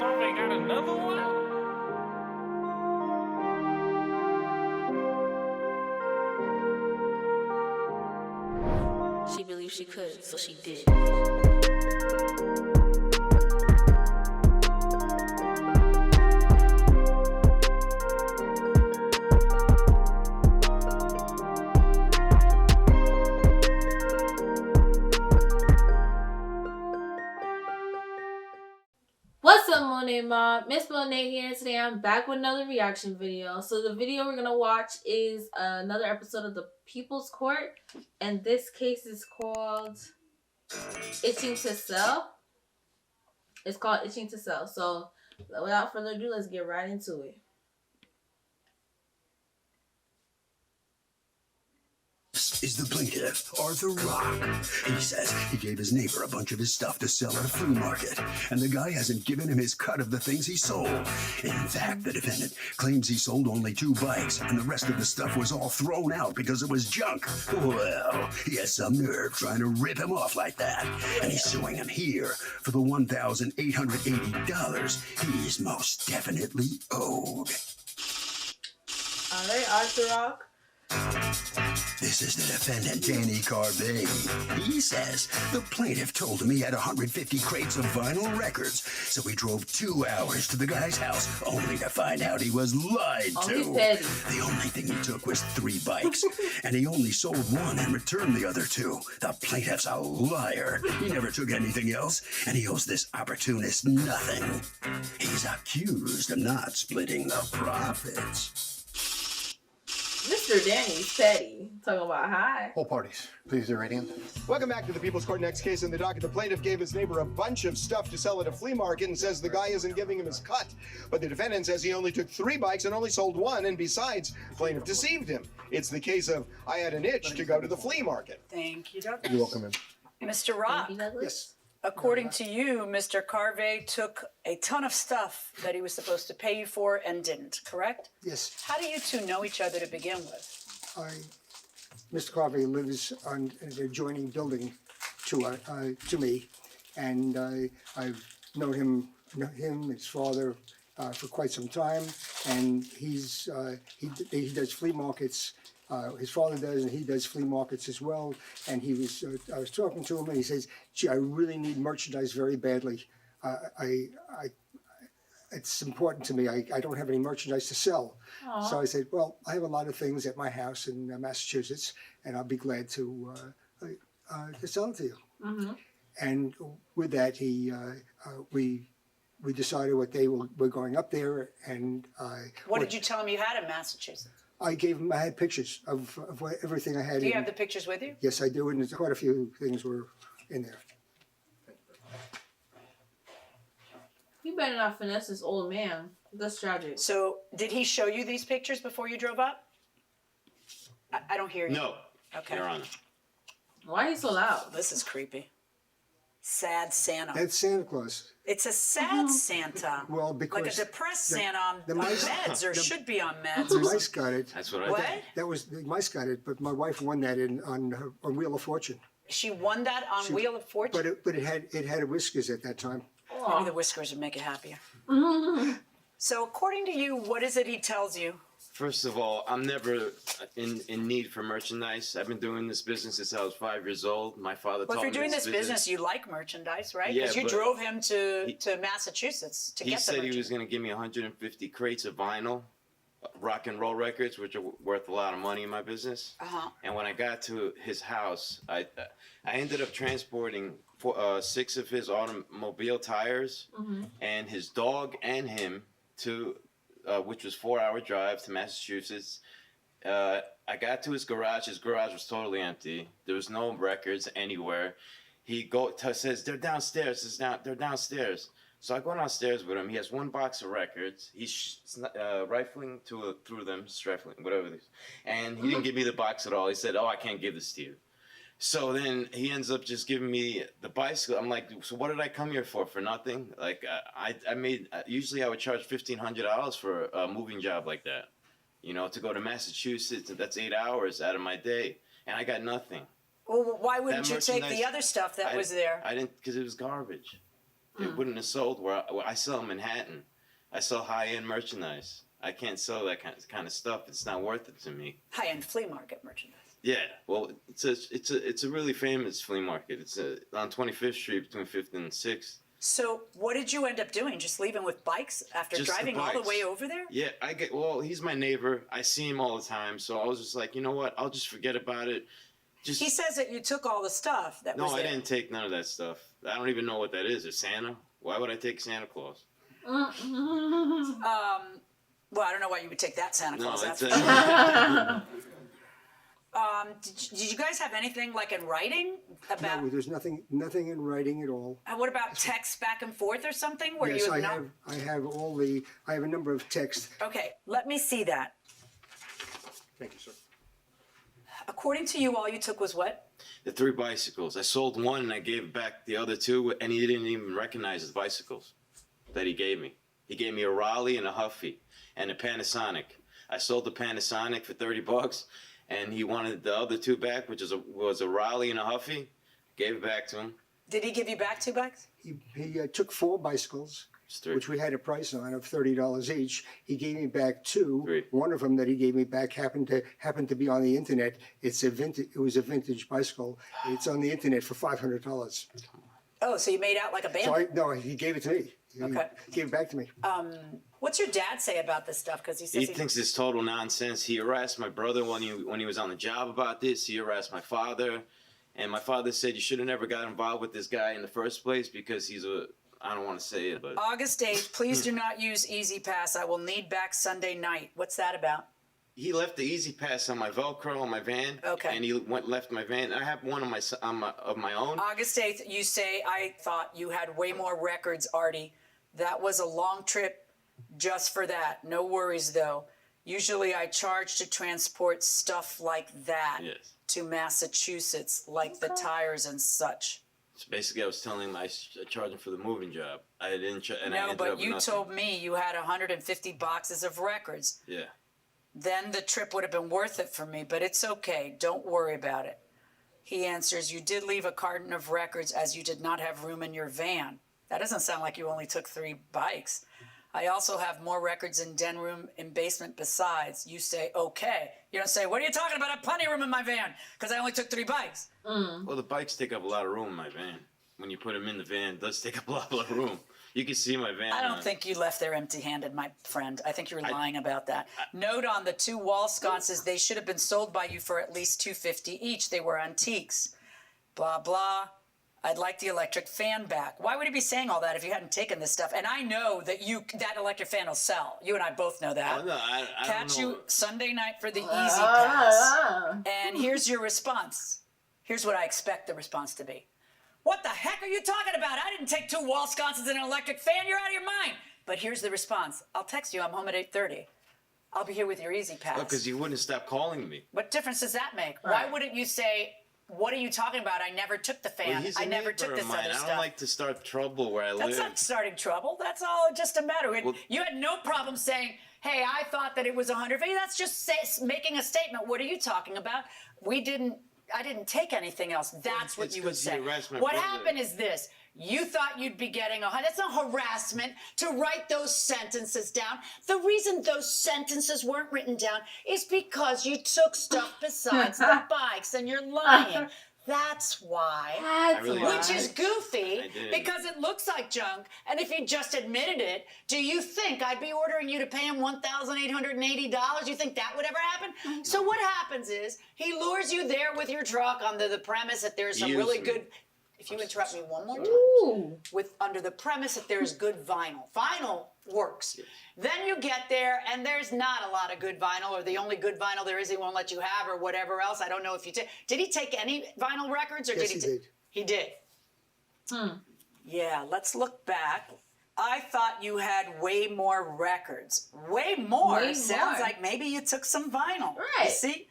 Carvey got another one? She believed she could, so she did. What's up, Monae Mob? Miss Monae here. Today I'm back with another reaction video. So the video we're gonna watch is another episode of the People's Court, and this case is called Itching to Sell. It's called Itching to Sell. So without further ado, let's get right into it. Is the plaintiff, Arthur Rock. He says he gave his neighbor a bunch of his stuff to sell at a flea market, and the guy hasn't given him his cut of the things he sold. In fact, the defendant claims he sold only 2 bikes, and the rest of the stuff was all thrown out because it was junk. Well, he has some nerve trying to rip him off like that, and he's suing him here for the $1,880 he's most definitely owed. All right, Arthur Rock. This is the defendant, Danny Carvey. He says the plaintiff told him he had 150 crates of vinyl records, so he drove 2 hours to the guy's house, only to find out he was lied to. The only thing he took was 3 bikes, and he only sold 1 and returned the other 2. The plaintiff's a liar. He never took anything else, and he owes this opportunist nothing. He's accused of not splitting the profits. Mr. Danny's petty. Talking about hi. All parties, please, the radiant. Welcome back to the People's Court. Next case in the docket. The plaintiff gave his neighbor a bunch of stuff to sell at a flea market and says the guy isn't giving him his cut. But the defendant says he only took 3 bikes and only sold 1, and besides, plaintiff deceived him. It's the case of I had an itch to go to the flea market. Thank you, Douglas. You're welcome, ma'am. Mr. Rock, Yes. according to you, Mr. Carvey took a ton of stuff that he was supposed to pay you for and didn't, correct? Yes, How do you two know each other to begin with? Mr. Carvey lives on an adjoining building to me, and I've known him, his father, for quite some time, and he does flea markets. His father does, and he does flea markets as well. And I was talking to him, and he says, "Gee, I really need merchandise very badly. It's important to me. I don't have any merchandise to sell." Aww. So I said, "Well, I have a lot of things at my house in Massachusetts, and I'll be glad to sell it to you." Mm-hmm. And with that, we decided what day we're going up there, and What did you tell him you had in Massachusetts? I gave him. I had pictures of everything I had. Do you have the pictures with you? Yes, I do, and there's quite a few things were in there. You better not finesse this old man. That's tragic. So, did he show you these pictures before you drove up? I don't hear you. No. Okay. Your Honor. Why are you so loud? This is creepy. Sad Santa. That's Santa Claus. It's a sad Santa. Well, because like a depressed Santa on mice, meds, or should be on meds. the Or mice got it. That's what I what? did. That was the mice got it, but my wife won that on Wheel of Fortune. She won that on Wheel of Fortune. But it had whiskers at that time. Maybe the whiskers would make it happier. So, according to you, what is it he tells you? First of all, I'm never in need for merchandise. I've been doing this business since I was 5 years old. My father Well, taught if me you're doing this business, you like merchandise, right? Yeah, Because you but drove him to Massachusetts to He get the said he merchandise. was going to give me 150 crates of vinyl, rock and roll records, which are worth a lot of money in my business. Uh-huh. And when I got to his house, I ended up transporting 6 of his automobile tires and his dog and him to, which was 4-hour drive to Massachusetts. I got to his garage. His garage was totally empty. There was no records anywhere. He says, "They're downstairs." They're downstairs. So I go downstairs with him. He has 1 box of records. He's rifling through them, whatever it is. And he didn't give me the box at all. He said, "Oh, I can't give this to you." So then he ends up just giving me the bicycle. I'm like, "So what did I come here for? For nothing?" Like I made. Usually I would charge $1,500 for a moving job like that. You know, to go to Massachusetts. That's 8 hours out of my day, and I got nothing. Well, why wouldn't That you take the merchandise- other stuff that was there? I didn't, because it was garbage. It wouldn't have sold where I sell in Manhattan. I sell high-end merchandise. I can't sell that kind of stuff. It's not worth it to me. High-end flea market merchandise. Yeah, well, it's a really famous flea market. It's on 25th Street between 5th and 6th. So what did you end up doing? Just leaving with bikes after Just the driving all the bikes. way over there? Yeah, he's my neighbor. I see him all the time, so I was just like, you know what? I'll just forget about it. Just He says that you took all the stuff that was no, there. I didn't take none of that stuff. I don't even know what that is. Is Santa? Why would I take Santa Claus? Well, I don't know why you would take that Santa No, Claus. it's That's for sure. Did you guys have anything like in writing about? No, there's nothing in writing at all. What about texts back and forth or something? Where Yes, you I would not? have I have a number of texts. Okay, let me see that. Thank you, sir. According to you, all you took was what? The 3 bicycles. I sold one and I gave back the other 2, and he didn't even recognize the bicycles that he gave me. He gave me a Raleigh and a Huffy and a Panasonic. I sold the Panasonic for $30, and he wanted the other 2 back, which was a Raleigh and a Huffy. Gave it back to him. Did he give you back 2 bikes? He took 4 bicycles, It's 3. which we had a price on of $30 each. He gave me back 2. 3. One of them that he gave me back happened to be on the internet. It was a vintage bicycle. It's on the internet for $500. Oh, so you made out like a bandit. So he gave it to me. He Okay. gave it back to me. What's your dad say about this stuff? Because he says He thinks it's total nonsense. He harassed my brother when he was on the job about this. He harassed my father, and my father said you should have never got involved with this guy in the first place because he's I don't want to say it, but August 8th, please do not use Easy Pass. I will need back Sunday night. What's that about? he left the Easy Pass on my Velcro on my van. Okay. And he left my van. I have one of my own. August 8th, you say, I thought you had way more records, Artie. That was a long trip just for that. No worries, though. Usually I charge to transport stuff like that Yes. to Massachusetts, like the tires and such. So basically, I was telling him I charged him for the moving job. I didn't. I No, ended but up with you nothing. told me you had 150 boxes of records. Yeah. Then the trip would have been worth it for me, but it's okay. Don't worry about it. He answers, you did leave a carton of records as you did not have room in your van. That doesn't sound like you only took 3 bikes. I also have more records in den room and basement besides. You say, okay. You don't say, what are you talking about? I have plenty of room in my van because I only took 3 bikes. Well, the bikes take up a lot of room in my van. When you put them in the van, it does take up a lot of room. You can see my van. I don't think you left there empty-handed, my friend. I think you're lying about that. Note on the 2 wall sconces, they should have been sold by you for at least $250 each. They were antiques. Blah, blah. I'd like the electric fan back. Why would he be saying all that if you hadn't taken this stuff? And I know that that electric fan will sell. You and I both know that. Oh, no, I Catch don't know. you Sunday night for the Easy Pass. And here's your response. Here's what I expect the response to be. What the heck are you talking about? I didn't take 2 wall sconces and an electric fan. You're out of your mind. But here's the response. I'll text you. I'm home at 8:30. I'll be here with your Easy Pass. Because you wouldn't stop calling me. What difference does that make? Why wouldn't you say, what are you talking about? I never took the fan. Well, he's a I never took neighbor this of mine. other I stuff. don't like to start trouble where I That's live. not starting trouble. That's all just a matter. Well- You had no problem saying, hey, I thought that it was 150. That's just making a statement. What are you talking about? I didn't take anything else. That's what It's you would 'cause say. you harassed my What brother. happened is this. You thought you'd be getting that's not harassment to write those sentences down. The reason those sentences weren't written down is because you took stuff besides the bikes and you're lying. That's why. That's really why. Which is goofy I did. because it looks like junk. And if you just admitted it, do you think I'd be ordering you to pay him $1,880? You think that would ever happen? So what happens is he lures you there with your truck under the premise that there's some Use really me. good. If you interrupt me one more time, Ooh. under the premise that there's good vinyl. Vinyl works. Then you get there and there's not a lot of good vinyl, or the only good vinyl there is he won't let you have, or whatever else. I don't know if you did. Did he take any vinyl records, or Yes, did he did. He did. Yeah, let's look back. I thought you had way more records. Way more. Way Sounds more. like maybe you took some vinyl. Right. You see?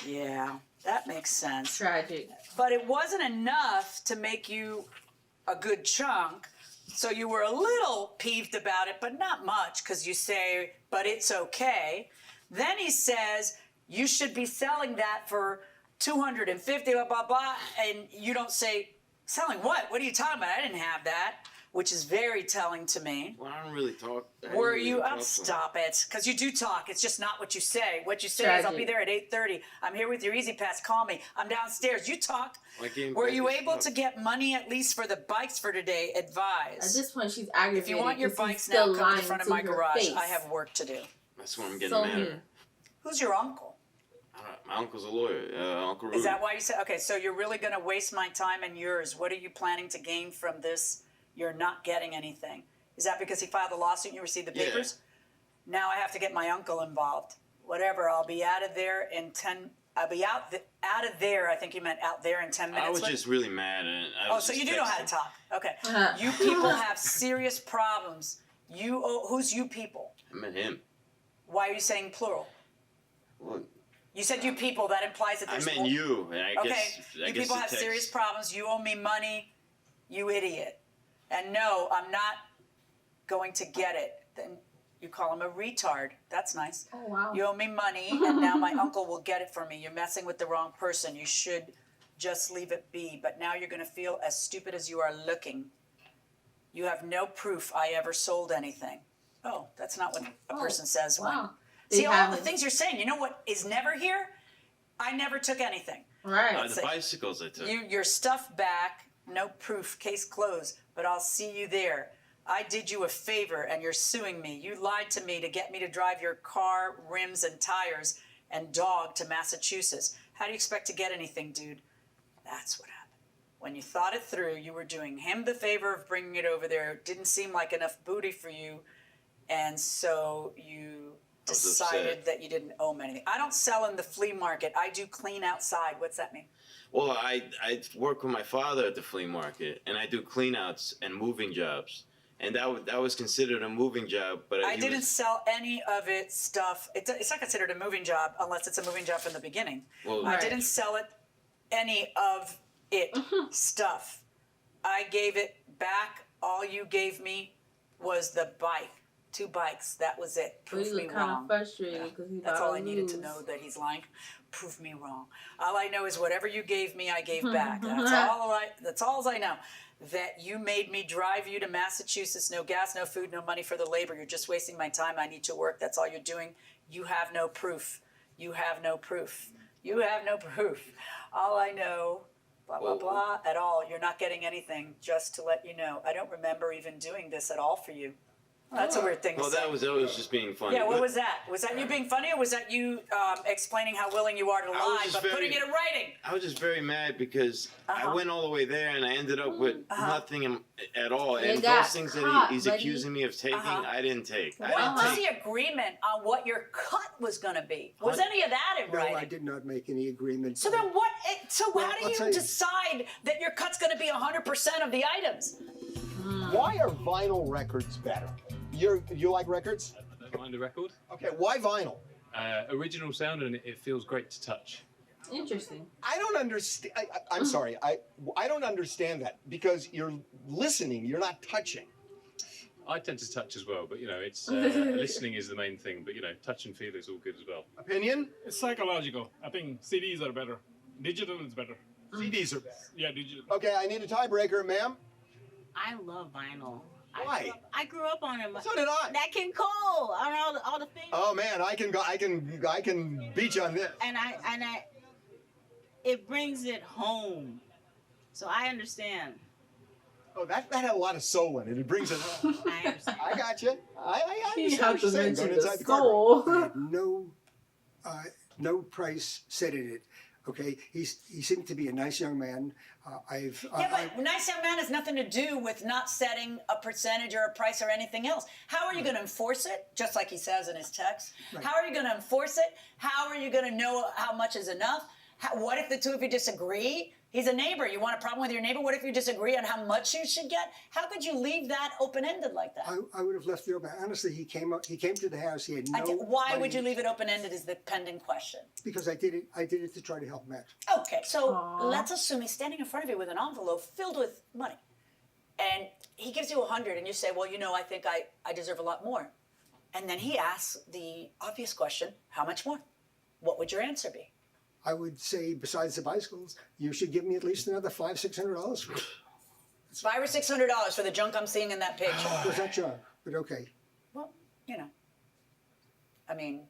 Yeah, that makes sense. Tragic. But it wasn't enough to make you a good chunk. So you were a little peeved about it, but not much, because you say, but it's okay. Then he says, you should be selling that for $250, blah, blah, blah. And you don't say, Selling what? What are you talking about? I didn't have that, which is very telling to me. Well, I don't really talk. Were you up? Stop it. Because you do talk. It's just not what you say. What you say is, I'll be there at 8:30. I'm here with your Easy Pass. Call me. I'm downstairs. You talk. Were you able to get money at least for the bikes for today? Advise. At this point, she's aggravated. If you want your 'cause he's bikes still now, come to lying the front of to my her garage. face. I have work to do. That's what I'm getting So mad mean. at. Who's your uncle? My uncle's a lawyer, Uncle Rudy. Is that why you said, okay, so you're really going to waste my time and yours. What are you planning to gain from this? You're not getting anything. Is that because he filed a lawsuit and you received the Yeah. papers? Now I have to get my uncle involved. Whatever, I'll be out of there in 10, I'll be out of there, I think you meant out there in 10 minutes. I was just really mad. And I was so just you do know how to texting. talk. Okay. You people have serious problems. Who's you people? I met him. Why are you saying plural? Well, You said you people, that implies that I there's meant more. you. And I Okay, guess, I you guess people the have text- serious problems. You owe me money, you idiot. And no, I'm not going to get it. Then you call him a retard. That's nice. Oh, wow. You owe me money, and now my uncle will get it for me. You're messing with the wrong person. You should just leave it be. But now you're going to feel as stupid as you are looking. You have no proof I ever sold anything. Oh, that's not what a person says when. wow. See, They all the haven't. things you're saying. You know what is never here? I never took anything. Right. the bicycles I took. Your stuff back, no proof, case closed, but I'll see you there. I did you a favor and you're suing me. You lied to me to get me to drive your car, rims, and tires and dog to Massachusetts. How do you expect to get anything, dude? That's what happened. When you thought it through, you were doing him the favor of bringing it over there. It didn't seem like enough booty for you, and so you was decided upset. that you didn't owe him anything. I don't sell in the flea market. I do clean outside. What's that mean? Well, I work with my father at the flea market, and I do cleanouts and moving jobs, and that was considered a moving job. But I he didn't was- sell any of it stuff. It's not considered a moving job unless it's a moving job from the beginning. Well, I Right. didn't sell it any of it stuff. I gave it back. All you gave me was the bike. 2 bikes. That was it. But he Prove me looked kind wrong. of frustrated because he That's thought all I needed to know, that he's lying. Prove me wrong. All I know is whatever you gave me, I gave back. That's all I know. That you made me drive you to Massachusetts, no gas, no food, no money for the labor. You're just wasting my time. I need to work. That's all you're doing. You have no proof. You have no proof. You have no proof. All I know, blah, blah, blah, at all. You're not getting anything, just to let you know. I don't remember even doing this at all for you. That's a weird thing to Well, say. that was just being funny. Yeah, what But was that? Was that you being funny, or was that you explaining how willing you are to was lie, just but very- putting it in writing? I was just very mad because I went all the way there and I ended up with nothing at all. And You got those things that caught, he's buddy. accusing me of taking, I didn't take. I What didn't was take. the agreement on what your cut was going to be? Was any of that in No, writing? I did not make any agreement. So then what? So Well, how do I'll you tell you. decide that your cut's going to be 100% of the items? Why are vinyl records better? You like records? I don't mind a record. Okay, why vinyl? Original sound, and it feels great to touch. Interesting. I don't understand. I'm sorry. I don't understand that because you're listening. You're not touching. I tend to touch as well, but it's listening is the main thing. But touch and feel is all good as well. Opinion? It's psychological. I think CDs are better. Digital is better. CDs are better. Yeah, digital. Okay, I need a tiebreaker, ma'am. I love vinyl. Why? I grew up on it. So did I. That King Cole on all the things. Oh man, I can beat you on this. And I, it brings it home. So I understand. Oh, that had a lot of soul in it. It brings it home. I understand. I got you. I He understand had what to you're saying. mention Going the inside the car. I soul. had no price set in it. Okay, he seemed to be a nice young man. Yeah, but nice young man has nothing to do with not setting a percentage or a price or anything else. How are you going to enforce it? Just like he says in his text. Right. How are you going to enforce it? How are you going to know how much is enough? What if the two of you disagree? He's a neighbor. You want a problem with your neighbor? What if you disagree on how much you should get? How could you leave that open-ended like that? I would have left it open. Honestly, he came to the house. He had no. Why would money. you leave it open-ended is the pending question. Because I did it to try to help Matt. Okay, so let's assume he's standing in front of you with an envelope filled with money. And he gives you 100 and you say, well, I think I deserve a lot more. And then he asks the obvious question, how much more? What would your answer be? I would say, besides the bicycles, you should give me at least another $500-600 for it. $500 or $600 for the junk I'm seeing in that picture. It was that junk, but okay. Well, I mean,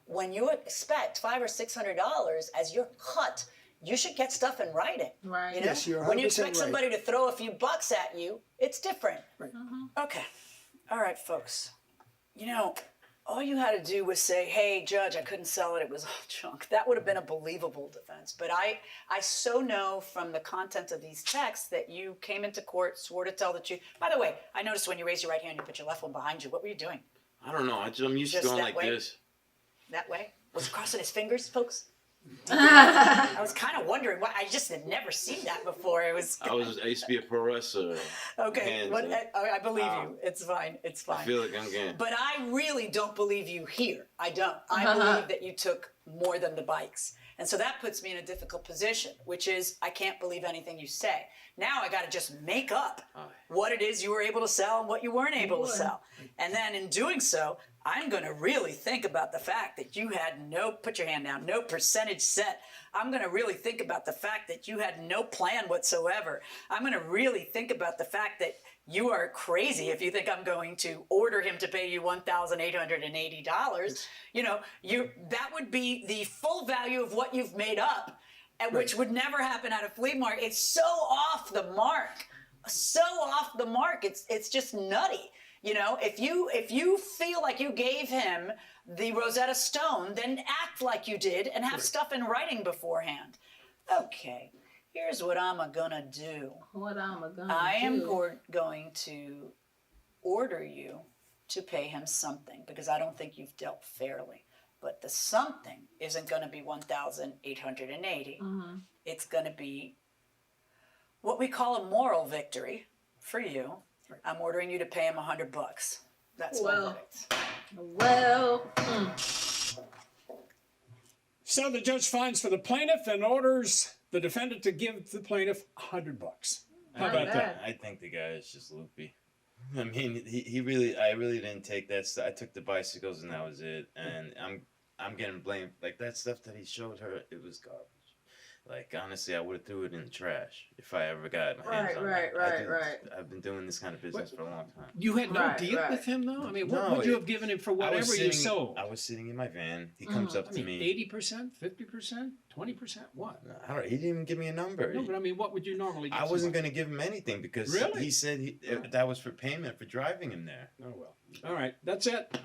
when you expect $500 or $600 as your cut, you should get stuff in writing. Right. You know? Yes, you're 100% when you expect right. somebody to throw a few bucks at you, it's different. Right. Okay. All right, folks. All you had to do was say, hey, Judge, I couldn't sell it. It was all junk. That would have been a believable defense. But I so know from the content of these texts that you came into court, swore to tell the truth. By the way, I noticed when you raised your right hand, you put your left one behind you. What were you doing? I don't know. I'm used to Just going that like way? this. That way? Was he crossing his fingers, folks? I was kind of wondering why. I just had never seen that before. I used to be a pro wrestler. Okay, but I believe you. It's fine. It's fine. I feel like I'm getting. But I really don't believe you here. I don't. I believe that you took more than the bikes. And so that puts me in a difficult position, which is I can't believe anything you say. Now I got to just make up what it is you were able to sell and what you weren't able to sell. And then in doing so, I'm going to really think about the fact that you had put your hand down, no percentage set. I'm going to really think about the fact that you had no plan whatsoever. I'm going to really think about the fact that you are crazy if you think I'm going to order him to pay you $1,880. That would be the full value of what you've made up, which would never happen at a flea market. It's so off the mark. So off the mark. It's just nutty. If you feel like you gave him the Rosetta Stone, then act like you did and have stuff in writing beforehand. Okay, here's what I'm gonna do. I am going to order you to pay him something because I don't think you've dealt fairly. But the something isn't going to be $1,880. It's going to be what we call a moral victory for you. I'm ordering you to pay him $100. That's my verdict. So the judge finds for the plaintiff and orders the defendant to give the plaintiff $100. How about that? I think the guy is just loopy. I mean, I really didn't take that stuff. I took the bicycles and that was it. And I'm getting blamed. Like that stuff that he showed her, it was garbage. Like honestly, I would have threw it in the trash if I ever got my hands on it. Right. I've been doing this kind of business for a long time. You had no deal with him though? I mean, what would you have given him for whatever you sold? I was sitting in my van. He comes up to me. 80%, 50%, 20%? What? I don't know. He didn't even give me a number. No, but I mean, what would you normally give? I wasn't going to give him anything because he said that was for payment for driving him there. Oh, well. All right. That's it.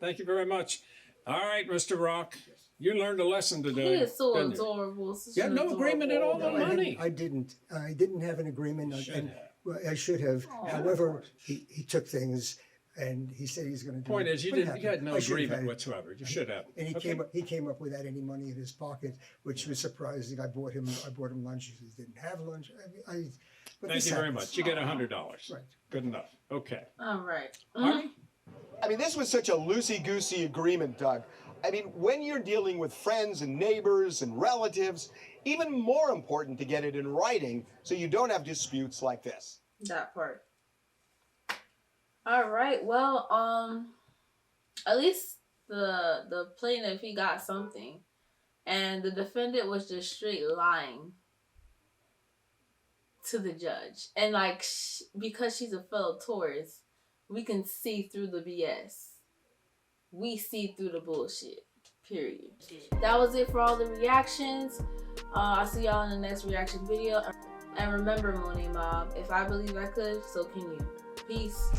Thank you very much. All right, Mr. Rock. You learned a lesson today. He is so adorable. You had no agreement at all on money. I didn't have an agreement. I should have. However, he took things and he said he's going to do Point it. is, you had no agreement whatsoever. You should have. And he came up without any money in his pocket, which was surprising. I bought him lunch. He didn't have lunch. Thank you very much. You get $100. Right. Good enough. Okay. All right. Marty? I mean, this was such a loosey-goosey agreement, Doug. I mean, when you're dealing with friends and neighbors and relatives, even more important to get it in writing so you don't have disputes like this. That part. All right. Well, at least the plaintiff, he got something, and the defendant was just straight lying to the judge. And like, because she's a fellow tourist, we can see through the BS. We see through the bullshit. Period. That was it for all the reactions. I'll see y'all in the next reaction video. And remember, Monae Mob, if I believe I could, so can you. Peace.